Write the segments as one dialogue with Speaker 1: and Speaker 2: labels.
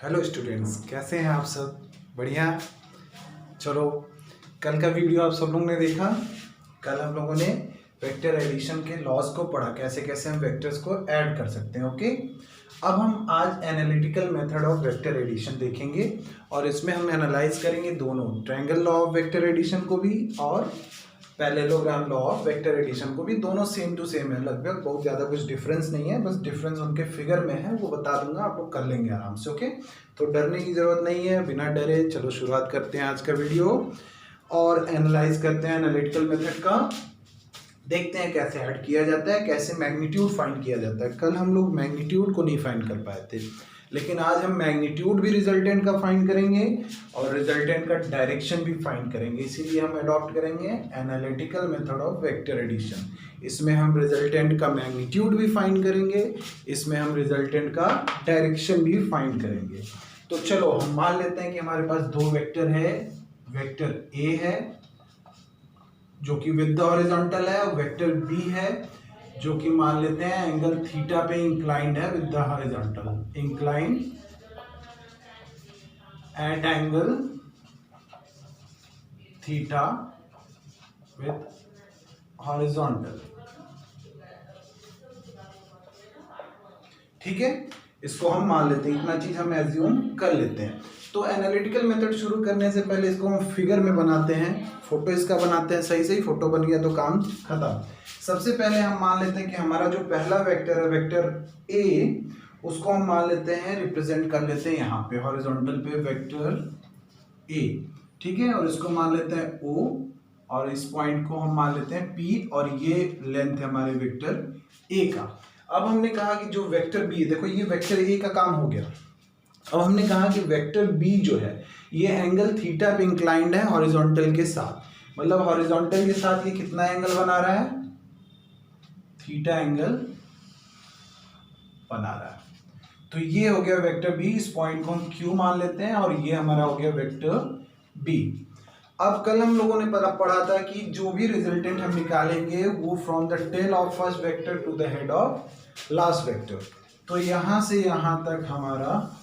Speaker 1: Hello students, कैसे हैं आप सब? बढ़िया। चलो, कल का वीडियो आप सब लोगों ने देखा। कल हम लोगों ने वेक्टर एडिशन के लॉज को पढ़ा, कैसे कैसे हम वेक्टर्स को ऐड कर सकते हैं। ओके, अब हम आज analytical method of vector addition देखेंगे और इसमें हम एनालाइज करेंगे दोनों triangle law of vector addition को भी और parallelogram law of vector addition को भी। दोनों सेम टू सेम है लगभग, बहुत ज़्यादा कुछ डिफरेंस नहीं है, बस डिफरेंस उनके फिगर में है, वो बता दूंगा, आप लोग कर लेंगे आराम से। ओके, तो डरने की ज़रूरत नहीं है, बिना डरे चलो शुरुआत करते हैं आज का वीडियो और एनालाइज करते हैं एनालिटिकल मेथड का। देखते हैं कैसे ऐड किया जाता है, कैसे मैग्नीट्यूड फाइंड किया जाता है। कल हम लोग मैग्नीट्यूड को नहीं फाइंड कर पाए थे, लेकिन आज हम मैग्नीट्यूड भी रिजल्टेंट का फाइंड करेंगे और रिजल्टेंट का डायरेक्शन भी फाइंड करेंगे। इसीलिए हम अडॉप्ट करेंगे analytical method of vector addition. इसमें हम रिजल्टेंट का मैग्नीट्यूड भी फाइंड करेंगे, इसमें हम रिजल्टेंट का डायरेक्शन भी फाइंड करेंगे। तो चलो हम मान लेते हैं कि हमारे पास दो वेक्टर है। वेक्टर ए है जो कि विद द हॉरिजॉन्टल है और वेक्टर बी है जो कि मान लेते हैं एंगल थीटा पे इंक्लाइंड है with the horizontal, inclined at angle theta with horizontal. ठीक है, इसको हम मान लेते हैं, इतना चीज हम एज्यूम कर लेते हैं। तो एनालिटिकल मेथड शुरू करने से पहले इसको हम फिगर में बनाते हैं, फोटो इसका बनाते हैं। सही सही फोटो बन गया तो काम खत्म। सबसे पहले हम मान लेते हैं कि हमारा जो पहला वेक्टर है वेक्टर ए, उसको हम मान लेते हैं, रिप्रेजेंट कर लेते हैं यहाँ पे हॉरिजॉन्टल पे वेक्टर ए। ठीक है, और इसको मान लेते हैं ओ और इस पॉइंट को हम मान लेते हैं पी और ये लेंथ है हमारे वेक्टर ए का। अब हमने कहा कि जो वेक्टर बी, देखो ये वेक्टर ए का काम हो गया। अब हमने कहा कि वेक्टर बी जो है ये एंगल थीटा पे इंक्लाइंड है हॉरिजॉन्टल के साथ, मतलब हॉरिजॉन्टल के साथ ये कितना एंगल बना रहा है? थीटा एंगल बना रहा है। तो ये हो गया वेक्टर बी, इस पॉइंट को हम क्यू मान लेते हैं और ये हमारा हो गया वेक्टर बी। अब कल हम लोगों ने पढ़ा था कि जो भी रिजल्टेंट हम निकालेंगे वो from the tail of first vector to the head of last vector. तो यहां से यहां तक हमारा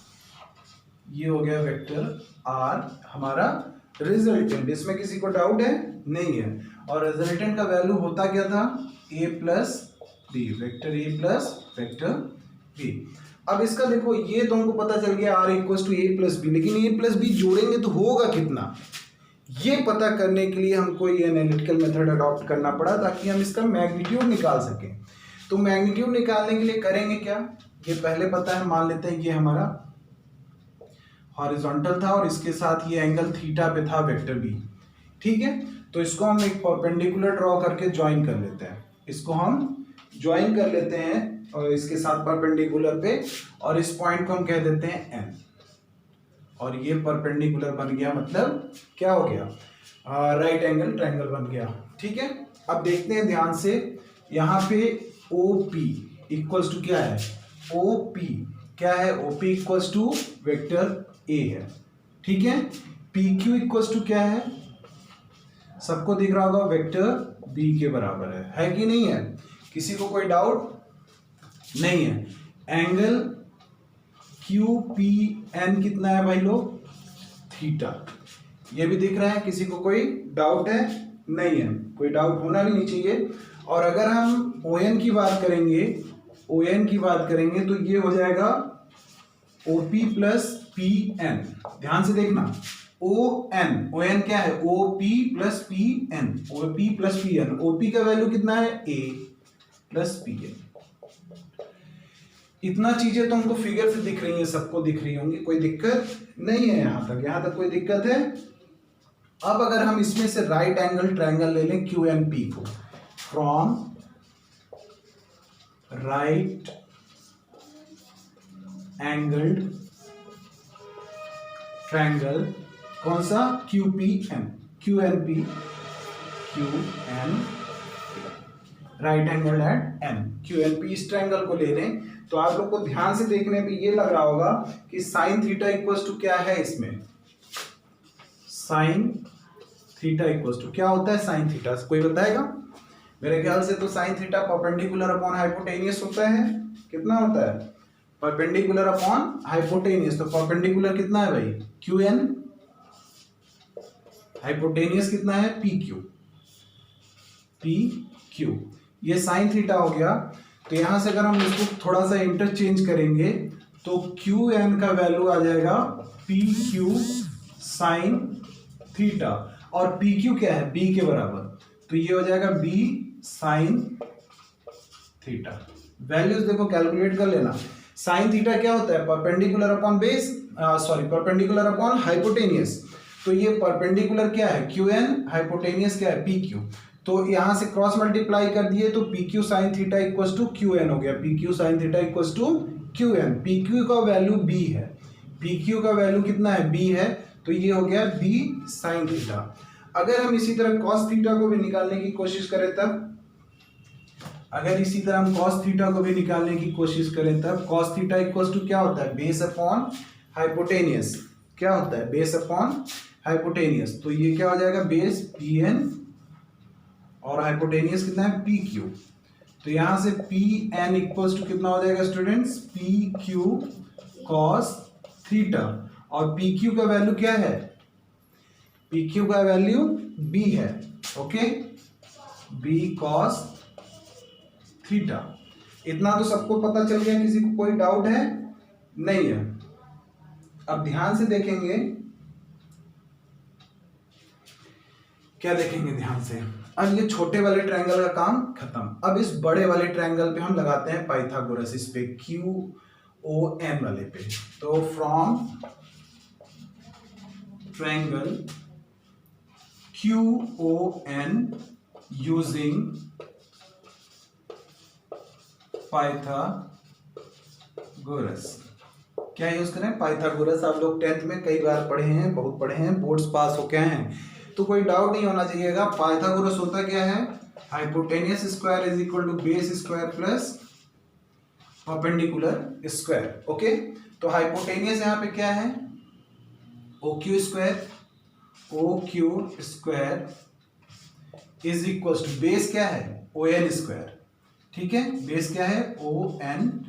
Speaker 1: ये हो गया वेक्टर आर हमारा रिजल्टेंट। इसमें किसी को डाउट है? नहीं है। और रिजल्टेंट का वैल्यू होता क्या था? A plus B, vector A plus vector B. अब इसका देखो, ये तो हमको पता चल गया R equal to A plus B, लेकिन ए प्लस बी जोड़ेंगे तो होगा कितना, ये पता करने के लिए हमको ये एनालिटिकल मेथड अडॉप्ट करना पड़ा ताकि हम इसका मैग्नीट्यूड निकाल सकें। तो मैग्नीट्यूड निकालने के लिए करेंगे क्या, ये पहले पता है, मान लेते हैं ये हमारा हॉरिजॉन्टल था और इसके साथ ये एंगल थीटा पे था वेक्टर बी। ठीक है, तो इसको हम एक परपेंडिकुलर ड्रॉ करके ज्वाइन कर लेते हैं, इसको हम ज्वाइन कर लेते हैं और इसके साथ परपेंडिकुलर पे, और इस पॉइंट को हम कह देते हैं एन, और ये परपेंडिकुलर बन गया, मतलब क्या हो गया? राइट एंगल ट्रायंगल बन गया। ठीक है, अब देखते हैं ध्यान से, यहाँ पे ओ पी इक्वल्स टू क्या है? ओ पी क्या है? O P equals to vector A है। ठीक है, पी क्यू इक्वल्स टू क्या है? सबको दिख रहा होगा, वेक्टर बी के बराबर है कि नहीं है? किसी को कोई डाउट नहीं है? एंगल क्यू पी एन कितना है भाई लोग? थीटा। ये भी दिख रहा है? किसी को कोई डाउट है? नहीं है, कोई डाउट होना भी नहीं चाहिए। और अगर हम ओ एन की बात करेंगे, ओ एन की बात करेंगे तो ये हो जाएगा O P plus P N. ध्यान से देखना, ओ एन क्या है? O P plus P N, O P plus P N. O P का वैल्यू कितना है? A plus P N. इतना चीजें तो हमको फिगर से दिख रही हैं, सबको दिख रही होंगी, कोई दिक्कत नहीं है यहां तक कोई दिक्कत है? अब अगर हम इसमें से राइट एंगल ट्रायंगल ले लें क्यू एन पी को, फ्रॉम राइट एंगल्ड ट्रायंगल, कौन सा? Q P N, Q N P, Q N right angle at N, Q N P, इस ट्रायंगल को ले लें तो आप लोग को ध्यान से देखने पे ये लग रहा होगा कि साइन थीटा इक्वल्स टू क्या है? इसमें साइन थीटा इक्वल्स टू क्या होता है? साइन थीटा कोई बताएगा? मेरे ख्याल से तो sine theta perpendicular upon hypotenuse होता है। कितना होता है? परपेंडिकुलर अपॉन हाइपोटेनियस, तो परपेंडिकुलर कितना है भाई क्यू एन, हाइपोटेनियस कितना है पी क्यू, पी क्यू, ये साइन थीटा हो गया। तो यहां से अगर हम इसको थोड़ा सा इंटरचेंज करेंगे तो क्यू एन का वैल्यू आ जाएगा पी क्यू साइन थीटा, और पी क्यू क्या है बी के बराबर, तो ये हो जाएगा बी साइन थीटा। वैल्यूज देखो कैलकुलेट कर लेना। साइन थीटा क्या होता है perpendicular upon base, perpendicular upon hypotenuse, तो ये परपेंडिकुलर क्या है क्यू एन, हाइपोटेनियस क्या है पी क्यू, तो यहां से क्रॉस मल्टीप्लाई कर दिए तो P Q sine theta equal to Q N हो गया, P Q sine theta equal to Q N. P Q का वैल्यू बी है, पी क्यू का वैल्यू कितना है बी है, तो ये हो गया बी साइन थीटा। अगर हम इसी तरह कॉस थीटा को भी निकालने की कोशिश करें तब, अगर इसी तरह हम cos थीटा को भी निकालने की कोशिश करें तब cos थीटा इक्वल्स टू क्या होता है बेस अपॉन हाइपोटेनियस, क्या होता है बेस अपॉन हाइपोटेनियस, तो ये क्या हो जाएगा बेस पी एन और हाइपोटेनियस कितना है पी क्यू, तो यहां से पी एन इक्वल्स टू कितना हो जाएगा students P Q cos theta, और पी क्यू का वैल्यू क्या है, पी क्यू का वैल्यू बी है, ओके बी कॉस थीटा। इतना तो सबको पता चल गया, किसी को कोई डाउट है नहीं है। अब ध्यान से देखेंगे, क्या देखेंगे ध्यान से, अब ये छोटे वाले ट्रायंगल का काम खत्म, अब इस बड़े वाले ट्रायंगल पे हम लगाते हैं पाइथागोरस, इस पे क्यू ओ एन वाले पे। तो from triangle Q O N using Pythagoras, क्या यूज करें पाइथागोरस, आप लोग 10th में कई बार पढ़े हैं, बहुत पढ़े हैं, बोर्ड्स पास हो गए हैं, तो कोई डाउट नहीं होना चाहिएगा। पाइथागोरस होता क्या है, hypotenuse square is equal to base square plus perpendicular square, okay. तो हाइपोटेनियस यहाँ पे क्या है O Q square is equal to base क्या है ओ एन स्क्वायर, ठीक है, बेस क्या है ओ एन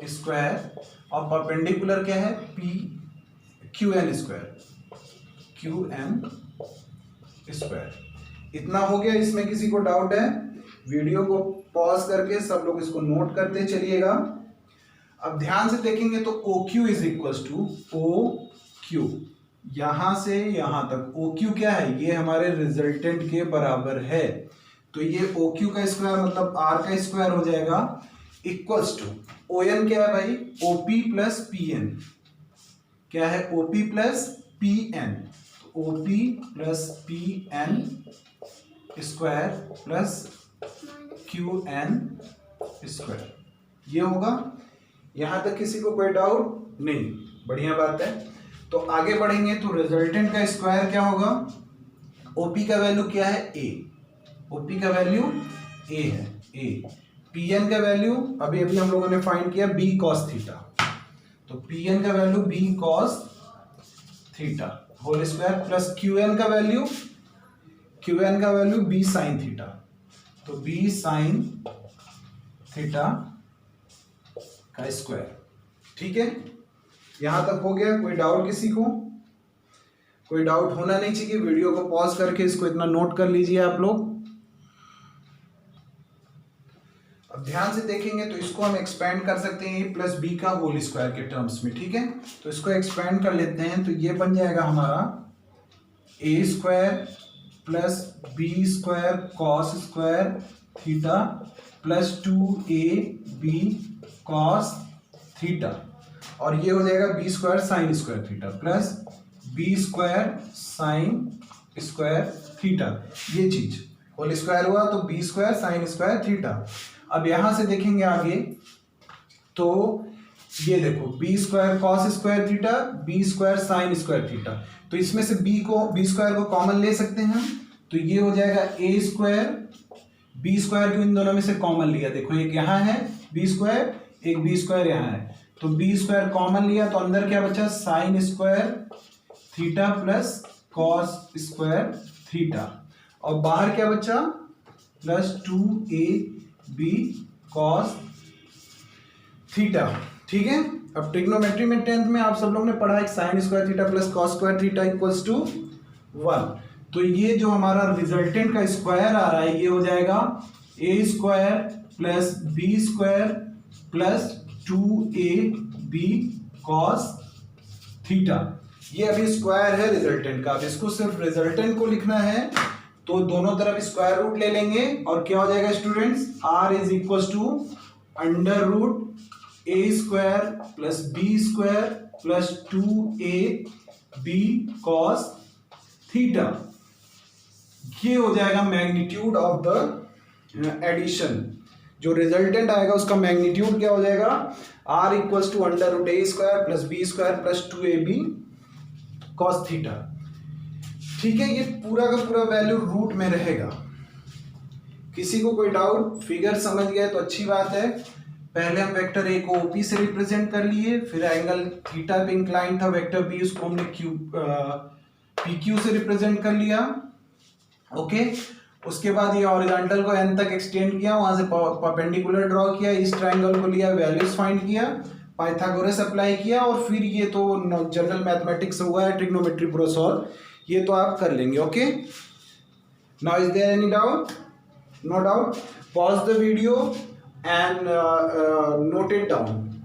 Speaker 1: स्क्वायर और परपेंडिकुलर क्या है P Q N square, Q N square. इतना हो गया, इसमें किसी को डाउट है वीडियो को पॉज करके सब लोग इसको नोट करते चलिएगा। अब ध्यान से देखेंगे तो O Q is equal to O Q, यहां से यहां तक ओ क्यू क्या है, ये हमारे रिजल्टेंट के बराबर है, तो ये ओ क्यू का स्क्वायर मतलब आर का स्क्वायर हो जाएगा इक्वल्स टू ओ एन क्या है भाई ओपी प्लस पी एन, क्या है OP plus P N, OP plus P N square plus Q N square, ये होगा। यहां तक किसी को कोई डाउट नहीं, बढ़िया बात है। तो आगे बढ़ेंगे तो रिजल्टेंट का स्क्वायर क्या होगा, ओपी का वैल्यू क्या है ए, ओपी का वैल्यू ए है ए, पी एन का वैल्यू अभी अभी हम लोगों ने फाइंड किया बी कॉस थीटा, तो पी एन का value B cos theta whole square plus Q N का वैल्यू बी साइन थीटा, तो बी साइन थीटा का स्क्वायर, ठीक है। यहां तक हो गया, कोई डाउट किसी को, कोई डाउट होना नहीं चाहिए। वीडियो को पॉज करके इसको इतना नोट कर लीजिए आप लोग। अब ध्यान से देखेंगे तो इसको हम एक्सपेंड कर सकते हैं ए प्लस बी का होल स्क्वायर के टर्म्स में, ठीक है। तो इसको एक्सपेंड कर लेते हैं, तो ये बन जाएगा हमारा A square plus B square cos square theta plus 2a B cos theta, और ये हो जाएगा B square sine square theta plus B square sine square theta, ये चीज होल स्क्वायर हुआ तो B square sine square theta. अब यहां से देखेंगे आगे तो ये देखो B square cos square theta B square sine square theta, तो इसमें से बी स्क्वायर को कॉमन ले सकते हैं हम, तो ये हो जाएगा ए स्क्वायर, बी स्क्वायर को इन दोनों में से कॉमन लिया, देखो एक यहाँ है बी स्क्वायर, एक बी स्क्वायर यहाँ है, तो बी स्क्वायर कॉमन लिया तो अंदर क्या बचा sign square theta plus cos square theta, और बाहर क्या बचा plus 2a B cos theta, ठीक है। अब ट्रिग्नोमेट्री में 10th में आप सब लोग ने पढ़ा है sine square theta plus cos square theta equals to 1। तो ये जो हमारा रिजल्टेंट का स्क्वायर आ रहा है ये हो जाएगा A square plus B square plus 2ab cos theta. ये अभी स्क्वायर है रिजल्टेंट का। अब इसको सिर्फ रिजल्टेंट को लिखना है तो दोनों तरफ स्क्वायर रूट ले लेंगे और क्या हो जाएगा students, r is equal to under root A square plus B square plus 2ab cos theta. ये हो जाएगा मैग्नीट्यूड ऑफ द एडिशन। जो रिजल्टेंट आएगा उसका मैग्नीट्यूड क्या हो जाएगा, r equals to under root A square plus B square plus 2ab cos theta. ठीक है, ये पूरा का पूरा वैल्यू रूट में रहेगा। किसी को कोई डाउट, फिगर समझ गए तो अच्छी बात है। पहले हम वेक्टर ए को ओपी से रिप्रेजेंट कर लिए, फिर एंगल थीटा पे इंक्लाइन था वेक्टर बी, उसको हमने पी क्यू से रिप्रेजेंट कर लिया। ओके, उसके बाद ये हॉरिजॉन्टल को एन तक एक्सटेंड किया, वहां से परपेंडिकुलर ड्रॉ किया, इस ट्राइंगल को लिया, वैल्यूज फाइंड किया, पाइथागोरस अप्लाई किया और फिर ये तो जनरल मैथमेटिक्स हुआ है, ट्रिग्नोमेट्री पूरा सॉल्व, ये तो आप कर लेंगे। Okay, now is there any doubt? No doubt. Pause the video and note it down.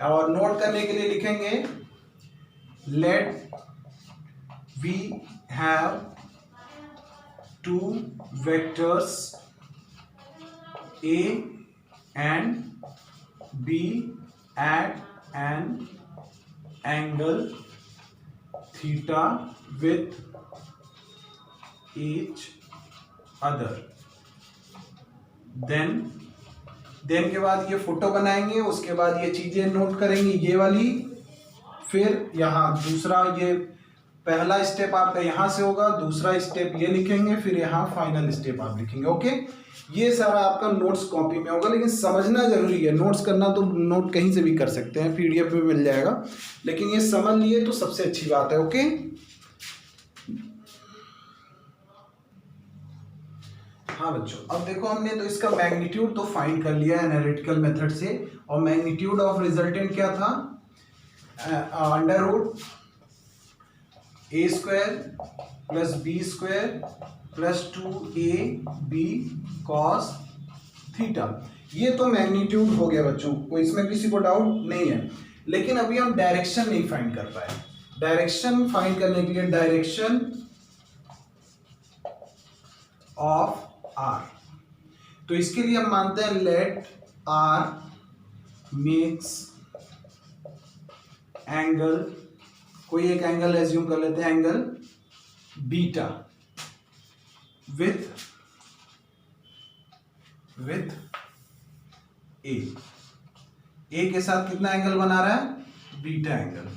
Speaker 1: और नोट करने के लिए लिखेंगे let we have two vectors A and B at an angle theta with each other, then के बाद ये photo बनाएंगे, उसके बाद ये चीजें नोट करेंगे ये वाली, फिर यहाँ दूसरा, ये पहला स्टेप आपका यहाँ से होगा, दूसरा स्टेप ये लिखेंगे, फिर यहाँ फाइनल स्टेप आप लिखेंगे। ओके, ये सारा आपका नोट्स कॉपी में होगा, लेकिन समझना जरूरी है। नोट्स करना तो नोट कहीं से भी कर सकते हैं, पीडीएफ में मिल जाएगा, लेकिन ये समझ लिए तो सबसे अच्छी बात है। ओके, हाँ बच्चों, अब देखो हमने तो इसका मैग्नीट्यूड तो फाइंड कर लिया एनालिटिकल मेथड से, और मैग्नीट्यूड ऑफ रिजल्टेंट क्या था, under root A square plus B square plus 2ab cos theta. ये तो मैग्नीट्यूड हो गया बच्चों, कोई इसमें किसी को डाउट नहीं है। लेकिन अभी हम डायरेक्शन नहीं फाइंड कर पाए। डायरेक्शन फाइंड करने के लिए डायरेक्शन ऑफ r, तो इसके लिए हम मानते हैं लेट r मेक्स एंगल, कोई एक एंगल एज्यूम कर लेते हैं, एंगल बीटा विथ ए के साथ कितना एंगल बना रहा है, बीटा एंगल,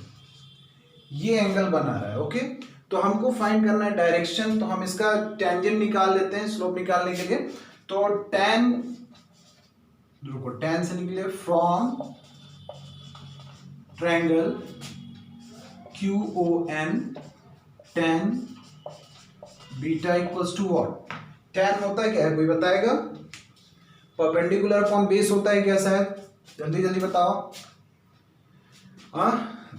Speaker 1: ये एंगल बना रहा है। ओके, तो हमको फाइंड करना है डायरेक्शन, तो हम इसका टेंजेंट निकाल लेते हैं स्लोप निकालने के लिए। तो tan, रुको, tan से निकले from triangle QON, tan beta equals to what, tan होता है क्या है, कोई बताएगा? परपेंडिकुलर अपॉन बेस होता है क्या शायद, जल्दी जल्दी बताओ। हाँ,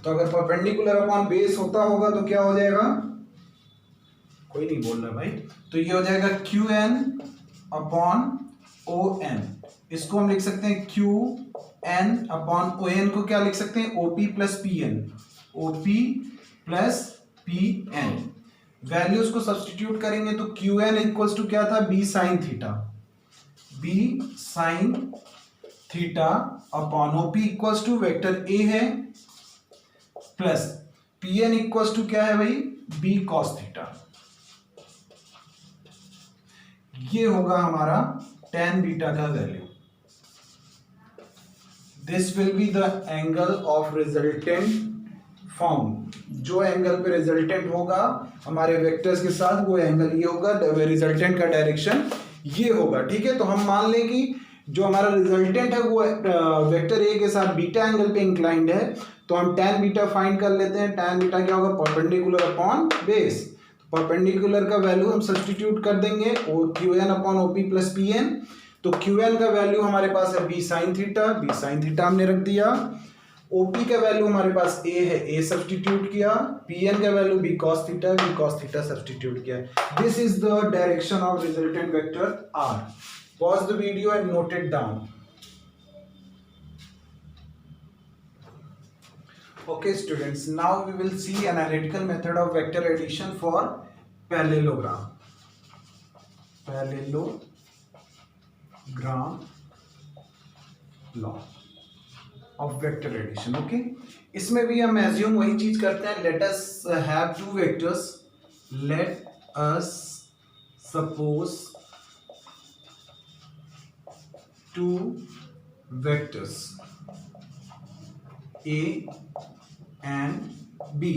Speaker 1: तो अगर परपेंडिकुलर अपॉन बेस होता होगा तो क्या हो जाएगा, कोई नहीं बोल रहा भाई, तो ये हो जाएगा QN अपॉन ON। इसको हम लिख सकते हैं QN अपॉन ON को क्या लिख सकते हैं, OP plus PN, OP plus PN। Values को सब्सटीट्यूट करेंगे तो QN इक्वल्स टू क्या था, B sine theta, B sine theta upon OP equals to vector A है प्लस PN इक्वल्स टू क्या है भाई, B कॉस थीटा। ये होगा हमारा tan बीटा का value. This will be the angle of resultant found. जो एंगल पे रिजल्टेंट होगा हमारे वेक्टर्स के साथ, वो एंगल ये होगा, रिजल्टेंट का डायरेक्शन ये होगा। ठीक है, तो हम मान लें कि जो हमारा रिजल्टेंट है वो वेक्टर ए के साथ बीटा एंगल पे इंक्लाइंड है, तो हम tan बीटा फाइंड कर लेते हैं। tan बीटा क्या होगा, परपेंडिकुलर अपॉन बेस। परपेंडिकुलर का वैल्यू हम सब्सटीट्यूट कर देंगे, और QN upon OP plus PN। तो क्यू एन का वैल्यू हमारे पास है B sine theta, B sine theta हमने रख दिया। ओपी का वैल्यू हमारे पास ए है, ए सब्सटीट्यूट किया। पी एन का value B cos theta, B cos theta substitute किया। This is the direction of resultant vector R. Pause the video and note it down. Okay students, now we will see analytical method of vector addition for parallelogram. Parallelogram law of vector addition. Okay, इसमें भी हम assume वही चीज करते हैं. Let us have two vectors. Let us suppose two vectors A and B.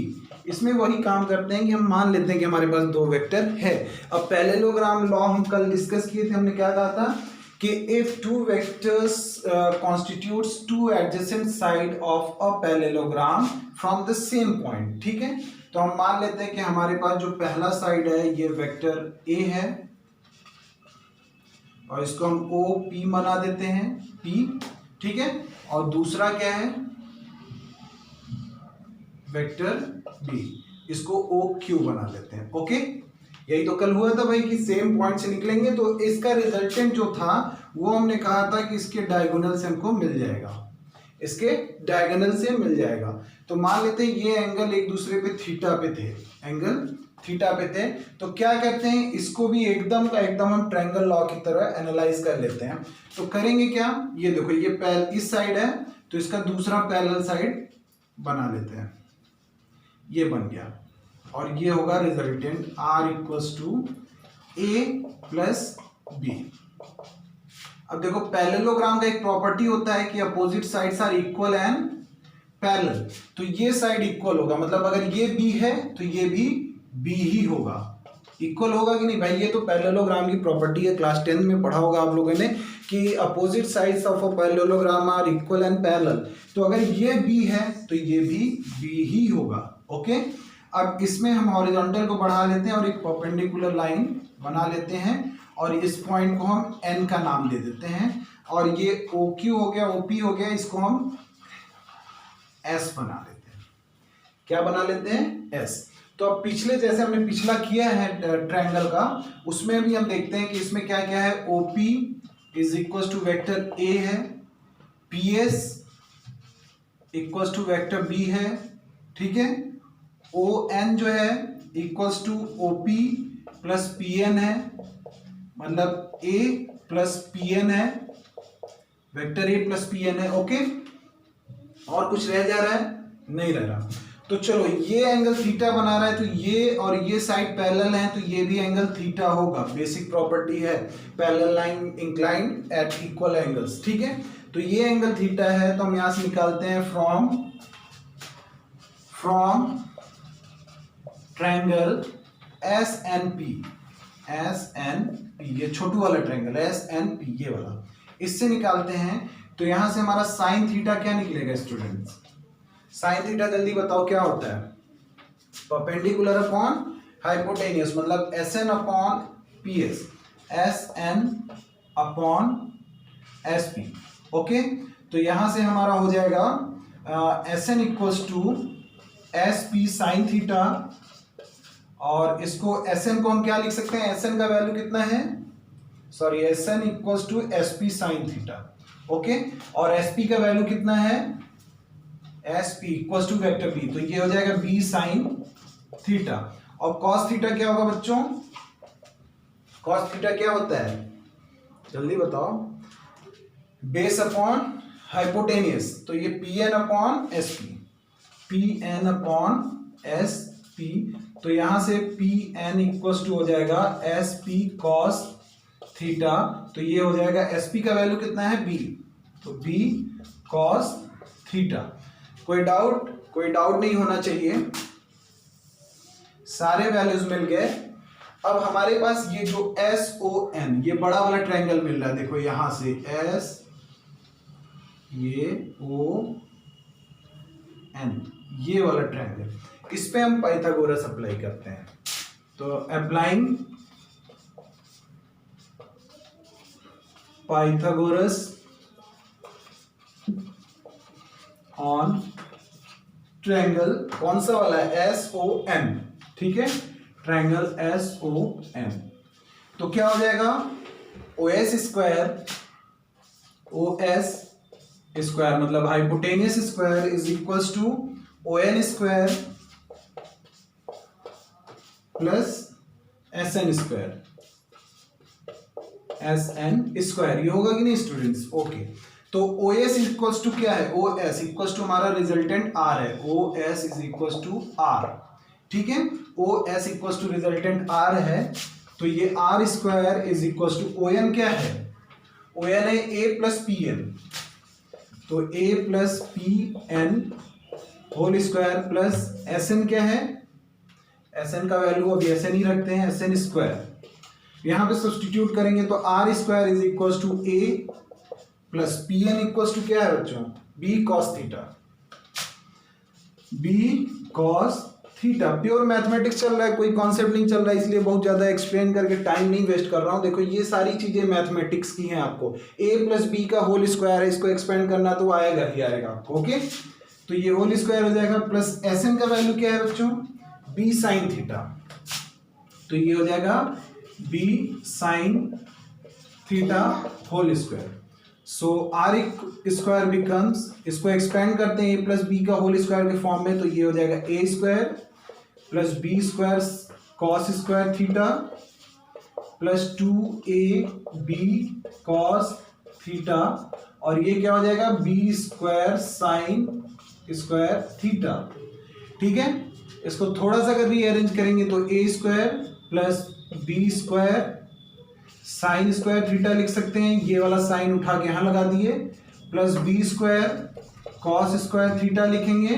Speaker 1: इसमें वही काम करते हैं कि हम मान लेते हैं कि हमारे पास दो वेक्टर है. अब पैरेललोग्राम लॉ हम कल डिस्कस किए थे. हमने क्या कहा था कि if two vectors constitutes two adjacent side of a parallelogram from the same point. ठीक है, तो हम मान लेते हैं कि हमारे पास जो पहला साइड है ये वेक्टर ए है और इसको हम ओ पी बना देते हैं, पी. ठीक है, और दूसरा क्या है वेक्टर बी, इसको ओ क्यू बना लेते हैं. ओके, यही तो कल हुआ था भाई कि सेम पॉइंट से निकलेंगे. तो इसका रिजल्टेंट जो था वो हमने कहा था कि इसके डायगोनल से हमको मिल जाएगा, इसके डायगोनल से मिल जाएगा. तो मान लेते हैं ये एंगल एक दूसरे पे थीटा पे थे, एंगल थीटा पे थे. तो क्या करते हैं, इसको भी एकदम का एकदम हम ट्रायंगल लॉ की तरह एनालाइज कर लेते हैं. तो करेंगे क्या, ये देखो ये इस साइड है तो इसका दूसरा पैरेलल साइड बना लेते हैं. ये बन गया और ये होगा resultant R equals to A plus B. अब देखो पैरेललोग्राम का एक प्रॉपर्टी होता है कि opposite sides are equal and parallel. तो ये साइड इक्वल होगा, मतलब अगर ये B है तो ये भी B ही होगा. इक्वल होगा कि नहीं भाई, ये तो पैरेललोग्राम की प्रॉपर्टी है. क्लास 10 में पढ़ा होगा आप लोगों ने कि opposite sides of a parallelogram are equal and parallel. तो अगर ये B है तो ये भी B ही होगा. ओके, अब इसमें हम हॉरिजॉन्टल को बढ़ा लेते हैं और एक परपेंडिकुलर लाइन बना लेते हैं और इस पॉइंट को हम N का नाम दे देते हैं. और ये OQ हो गया, OP हो गया, इसको हम S बना लेते हैं. क्या बना लेते हैं, S. तो अब पिछले जैसे हमने पिछला किया है ट्रायंगल का, उसमें भी हम देखते हैं कि इसमें क्या क्या है. OP is equal to vector A है, PS equal to vector B है. ठीक है, ON जो है equals to OP plus PN है, मतलब A प्लस PN है, वेक्टर A प्लस PN है. ओके, और कुछ रह जा रहा है, नहीं रह रहा. तो चलो ये एंगल थीटा बना रहा है तो ये और ये साइड पैरेलल है तो ये भी एंगल थीटा होगा. बेसिक प्रॉपर्टी है, parallel line inclined at equal angles. ठीक है, तो ये एंगल थीटा है तो हम यहां से निकालते हैं फ्रॉम ट्रायंगल SNP, ये छोटू वाला ट्रायंगल SNP, ये वाला, इससे निकालते हैं. तो यहां से हमारा साइन थीटा क्या निकलेगा स्टूडेंट्स, साइन थीटा जल्दी बताओ क्या होता है, परपेंडिकुलर अपॉन हाइपोटेनियस, मतलब SN upon PS, SN upon SP. Okay, तो यहां से हमारा हो जाएगा SN equals to SP sine theta, और इसको SN को हम क्या लिख सकते हैं, SN का वैल्यू कितना है, sorry SN equals to SP sine theta. Okay, और SP का वैल्यू कितना है, SP equals to vector B, तो ये हो जाएगा B साइन थीटा. और कॉस थीटा क्या होगा बच्चों, कॉस थीटा क्या होता है जल्दी बताओ, बेस अपॉन हाइपोटेनियस. तो ये PN upon SP, PN upon SP. तो यहां से PN इक्वल्स टू हो जाएगा SP कॉस थीटा. तो ये हो जाएगा SP का वैल्यू कितना है B, तो B कॉस थीटा. कोई डाउट नहीं होना चाहिए, सारे वैल्यूज मिल गए. अब हमारे पास ये जो SON, ये बड़ा वाला ट्रायंगल मिल रहा है. देखो यहां से S, ये ON, ये वाला ट्रायंगल, इस पे हम पाइथागोरस अप्लाई करते हैं. तो अप्लाइंग पाइथागोरस ऑन ट्रायंगल, कौन सा वाला है, SOM, ठीक है, ट्रायंगल SOM। तो क्या हो जाएगा, OS स्क्वायर मतलब hypotenuse square is equals to ON square plus SN square, ये होगा कि नहीं स्टूडेंट्स? ओके, तो OS इक्वल्स टू क्या है, OS इक्वल्स टू हमारा रिजल्टेंट R है, OS is equals to R, ठीक है, OS equals to resultant R है, तो ये R square is equals to ON क्या है, ON है A प्लस PN, तो A plus PN whole square plus SN क्या है, SN का वैल्यू अभी SN ही रखते हैं, SN स्क्वायर, यहां पे सब्स्टिट्यूट करेंगे तो R square is equals to A plus PN equals to क्या है बच्चों, B cos theta, B cos theta. Pure mathematics चल रहा है, कोई कॉन्सेप्ट नहीं चल रहा है, इसलिए बहुत ज्यादा एक्सप्लेन करके टाइम नहीं वेस्ट कर रहा हूं। देखो ये सारी चीजें मैथमेटिक्स की हैं, आपको A प्लस B का होल स्क्वायर है, इसको एक्सपेंड करना तो आएगा ही आएगा आपको, ओके। तो ये होल स्क्वायर हो जाएगा प्लस SN का वैल्यू क्या है बच्चों, B साइन थीटा, तो ये हो जाएगा B sine theta whole square. So R square becomes, इसको एक्सपेंड करते हैं A प्लस बी का होल स्क्वायर के फॉर्म में, तो ये हो जाएगा A square plus B square cos square theta plus 2AB cos theta, और ये क्या हो जाएगा B square sine square theta, ठीक है। इसको थोड़ा सा अगर रीअरेंज करेंगे तो A square plus B square sine square theta लिख सकते हैं, ये वाला साइन उठा के यहां लगा दिए, plus B square cos square theta लिखेंगे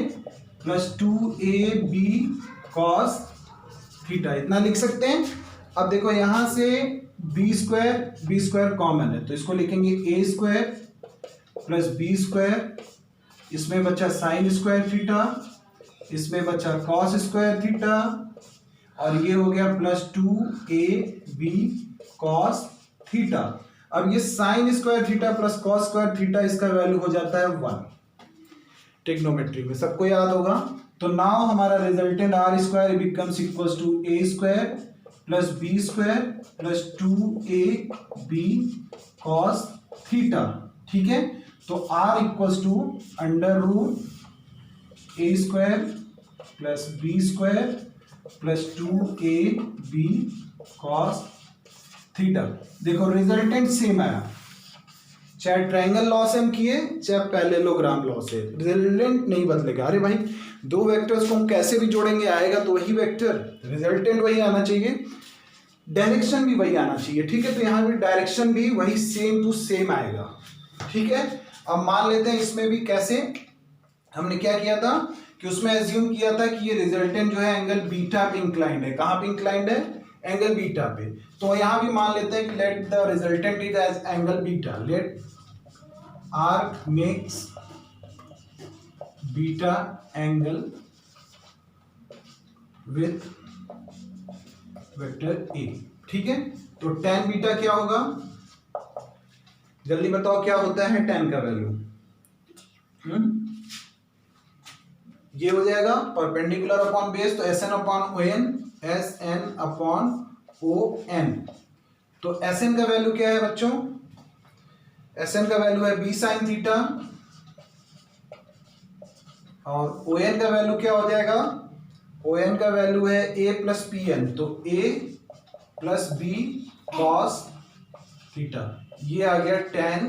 Speaker 1: प्लस 2AB कॉस थीटा, इतना लिख सकते हैं। अब देखो यहां से B स्क्वायर कॉमन है, तो इसको लिखेंगे A square plus B square, इसमें बचा साइन स्क्वायर थीटा, इसमें बचा कॉस स्क्वायर थीटा, और ये हो गया प्लस 2AB कॉस थीटा। अब ये sign square theta plus cos square theta, इसका वैल्यू हो जाता है 1, ट्रिग्नोमेट्री में सबको याद होगा। तो नाउ हमारा resultant R square becomes equals to A square plus B square plus 2AB cos theta, ठीक है। तो R equals to under root A square plus B square plus 2AB cos theta. देखो रिजल्टेंट सेम आया, चाहे triangle law से हम किए चाहे पैरेललोग्राम लॉ से, रिजल्टेंट नहीं बदलेगा। अरे भाई दो वेक्टर्स को हम कैसे भी जोड़ेंगे आएगा तो वही वेक्टर, रिजल्टेंट वही आना चाहिए, डायरेक्शन भी वही आना चाहिए, ठीक है। तो यहाँ भी डायरेक्शन भी वही सेम टू सेम आएगा, ठीक है। अब मान लेते हैं इसमें भी कैसे, हमने क्या किया था कि उसमें एज्यूम किया था कि ये रिजल्टेंट जो है एंगल बीटा पे इंक्लाइंड है, कहाँ पे इंक्लाइंड है, एंगल बीटा पे। तो यहां भी मान लेते हैं कि let the resultant is as angle beta, let arc makes beta angle with vector A, ठीक है। तो tan बीटा क्या होगा, जल्दी बताओ क्या होता है tan का वैल्यू, ये हो जाएगा परपेंडिकुलर अपॉन बेस, तो SN upon ON, SN upon ON। तो SN का वैल्यू क्या है बच्चों, SN का वैल्यू है B साइन थीटा, और ON का वैल्यू क्या हो जाएगा, ON का वैल्यू है A प्लस PN, तो A plus B cos theta, ये आ गया tan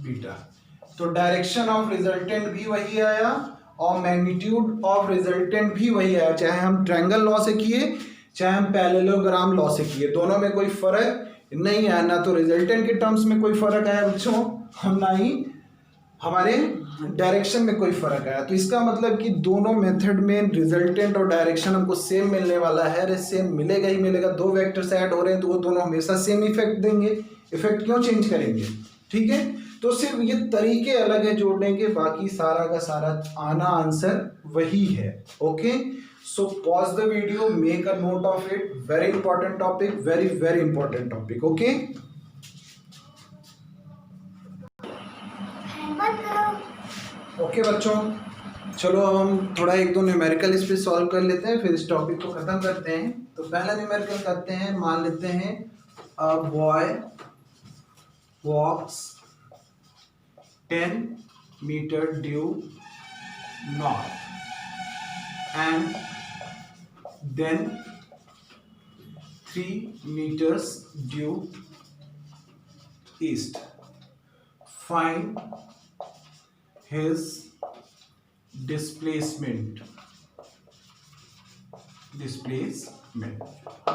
Speaker 1: बीटा। तो डायरेक्शन ऑफ रिजल्टेंट भी वही आया और मैग्नीट्यूड ऑफ रिजल्टेंट भी वही आया, चाहे हम ट्रायंगल लॉ से किए चाहे हम पैरेललोग्राम लॉ से किए, दोनों में कोई फर्क नहीं आया, ना तो रिजल्टेंट के टर्म्स में कोई फर्क आया बच्चों, हम ना ही हमारे डायरेक्शन में कोई फर्क आया। तो इसका मतलब कि दोनों मेथड में रिजल्टेंट और डायरेक्शन हमको सेम मिलने वाला है, अरे सेम मिलेगा ही मिलेगा, दो वेक्टर्स ऐड हो रहे हैं तो वो दोनों हमेशा सेम इफेक्ट देंगे, इफेक्ट क्यों चेंज करेंगे, ठीक है। तो सिर्फ ये तरीके अलग है जोड़ने के, बाकी सारा का सारा आना आंसर वही है, okay. So pause the video, make a note of it, very important topic, very very important topic, okay. Okay बच्चों, चलो अब हम थोड़ा एक दो न्यूमेरिकल इस पे सॉल्व कर लेते हैं, फिर इस टॉपिक को ख़त्म करते हैं। तो पहला न्यूमेरिकल करते हैं, मान लेते हैं a boy walks 10 metre due north and then 3 meters due east. Find his displacement.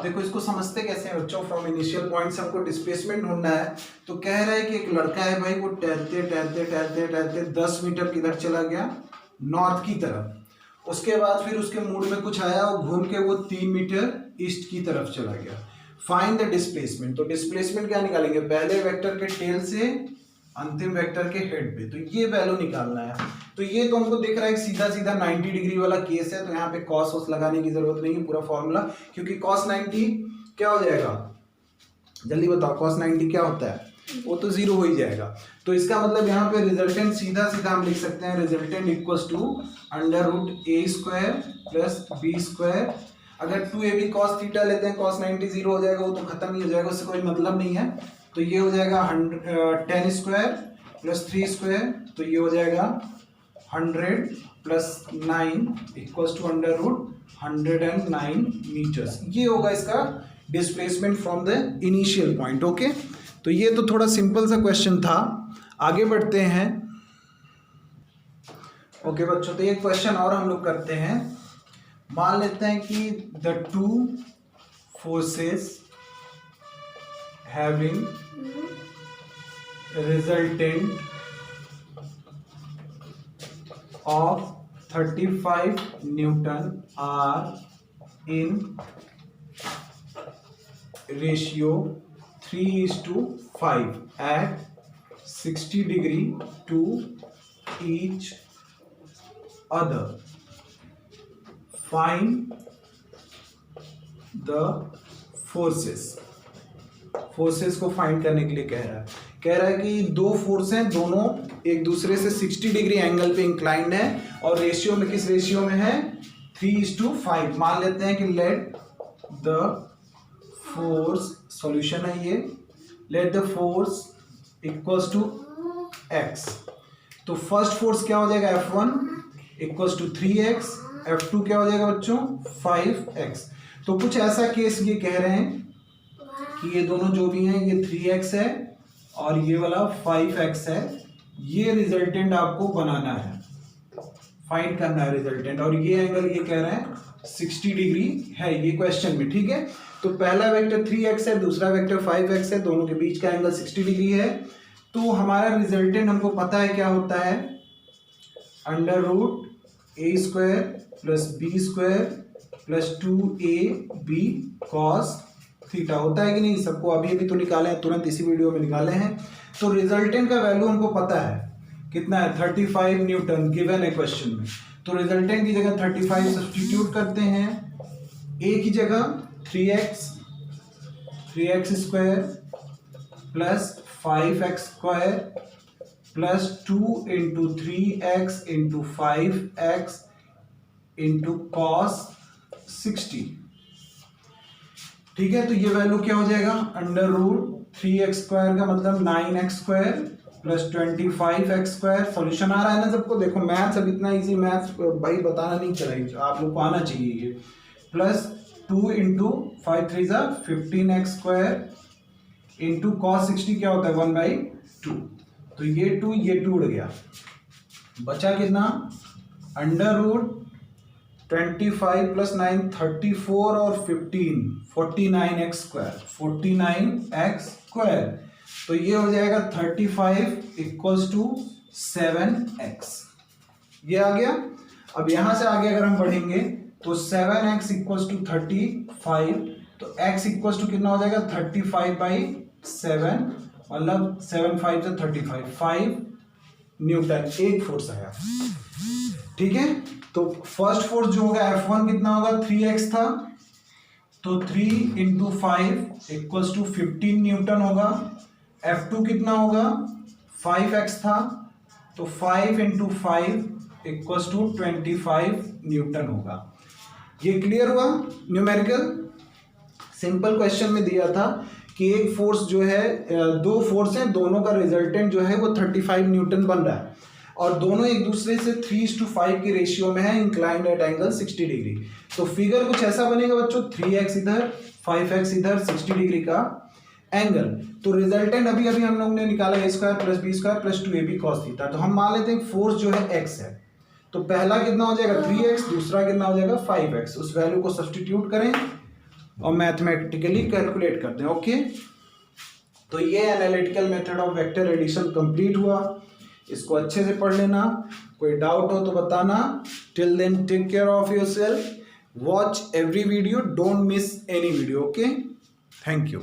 Speaker 1: देखो इसको समझते कैसे हैं बच्चों। फ्रॉम इनिशियल पॉइंट से हमको डिस्प्लेसमेंट ढूंढना है। तो कह रहा है कि एक लड़का है भाई, वो टहलते टहलते टहलते टहलते 10 मीटर किधर चला गया, नॉर्थ की तरफ। उसके बाद फिर उसके मूड में कुछ आया और घूम के वो 3 मीटर ईस्ट की तरफ चला गया। Find the displacement. तो डिस्प्लेसमेंट क्या निकालेंगे, पहले वेक्टर के टेल से अंतिम वेक्टर के हेड पे, तो ये वैल्यू निकालना है। तो ये तो हमको दिख रहा है सीधा सीधा 90 डिग्री वाला केस है, तो यहाँ पे कॉस वॉस लगाने की जरूरत नहीं है, पूरा फॉर्मूला, क्योंकि कॉस 90 क्या हो जाएगा, जल्दी बताओ, कॉस 90 क्या होता है, वो तो 0 हो ही जाएगा। तो इसका मतलब यहाँ पे रिजल्टेंट सीधा सीधा हम लिख सकते हैं, resultant equals to √a² plus b²। अगर 2ab cos थीटा लेते हैं, cos 90 0 हो जाएगा, वो तो खत्म ही हो जाएगा, उससे कोई मतलब नहीं है। तो ये हो जाएगा 10² प्लस 3², तो ये हो जाएगा 100 प्लस 9 इक्वल्स टू √109 मीटर्स। ये होगा इसका displacement from the initial point. Okay, तो ये तो थोड़ा सिंपल सा क्वेश्चन था। आगे बढ़ते हैं। ओके बच्चों, तो एक क्वेश्चन और हम लोग करते हैं। मान लेते हैं कि the two forces having resultant of 35 Newton are in ratio 3:5 at 60 degree to each other. Find the forces. Forces को फाइंड करने के लिए कह रहा है कि दो फोर्स हैं, दोनों एक दूसरे से 60 डिग्री एंगल पे इंक्लाइंड है और रेशियो में, किस रेशियो में है, 3:5। मान लेते हैं कि लेट द फोर्स, सॉल्यूशन है ये, let the force equals to x। तो फर्स्ट फोर्स क्या हो जाएगा, F1 equals to 3x, F2 क्या हो जाएगा बच्चों, 5x। तो कुछ ऐसा केस ये कह रहे हैं कि ये दोनों जो भी हैं, ये 3x है और ये वाला 5x है। ये रिजल्टेंट आपको बनाना है, फाइंड करना है रिजल्टेंट, और ये एंगल ये कह रहे हैं 60 डिग्री है ये क्वेश्चन में। ठीक है, तो पहला वेक्टर 3x है, दूसरा वेक्टर 5x है, दोनों के बीच का एंगल 60 डिग्री है। तो हमारा रिजल्टेंट हमको पता है क्या होता है, √a² plus b² plus 2ab cos theta होता है कि नहीं, सबको अभी अभी तो निकाले हैं, तुरंत इसी वीडियो में निकाले हैं। तो रिजल्टेंट का वैल्यू हमको पता है कितना है, 35 न्यूटन गिवन है क्वेश्चन में। तो रिजल्टेंट की जगह 35 सब्स्टिट्यूट करते हैं, a की जगह 3x² plus 5x² plus 2 into 3x into 5x into cos 60। ठीक है, तो ये वैल्यू क्या हो जाएगा, √3x² का मतलब 9x² प्लस 25x²। सॉल्यूशन आ रहा है ना सबको, देखो मैथ्स अब इतना इजी मैथ्स भाई बताना नहीं चाहिए, आप लोग को आना चाहिए ये। Plus 2 into 5 3 15x² into cos 60 क्या होता है, 1/2। तो ये 2 उड़ गया, बचा कितना, √25 प्लस 9 34 और 15 49x²। तो ये हो जाएगा 35 इक्वल्स टू 7x। ये आ गया। अब यहां से आगे अगर हम बढ़ेंगे तो 7x इक्वल्स टू 35, तो x इक्वल्स टू कितना हो जाएगा, 35/7, मतलब 7 5 से 35, 5 न्यूटन एक फोर्स आया। ठीक है, तो फर्स्ट फोर्स जो होगा F1 कितना होगा, 3x था, तो 3 इंटू 5 इक्वल्स टू 15 न्यूटन होगा। F2 कितना होगा, 5x था, तो 5 इंटू 5 इक्वल्स टू 25 न्यूटन होगा। ये क्लियर हुआ? न्यूमेरिकल सिंपल क्वेश्चन में दिया था कि एक फोर्स जो है, दो फोर्स हैं, दोनों का रिजल्टेंट जो है वो 35 न्यूटन बन रहा है और दोनों एक दूसरे से 3:5 की रेशियो में है, इंक्लाइंड एट एंगल 60 डिग्री। तो फिगर कुछ ऐसा बनेगा बच्चों, 3x इधर 5x इधर 60 डिग्री का एंगल। तो रिजल्टेंट अभी अभी हम लोग ने निकाला a square plus B square plus 2ab cos theta. तो हम मान लेते हैं फोर्स जो है x है, तो पहला कितना हो जाएगा 3x, दूसरा कितना हो जाएगा 5x। उस वैल्यू को सब्सटीट्यूट करें और मैथमेटिकली कैलकुलेट करते हैं। ओके, तो ये analytical method of vector addition complete हुआ। इसको अच्छे से पढ़ लेना, कोई डाउट हो तो बताना। Till then take care of yourself, watch every video, don't miss any video. Okay, thank you.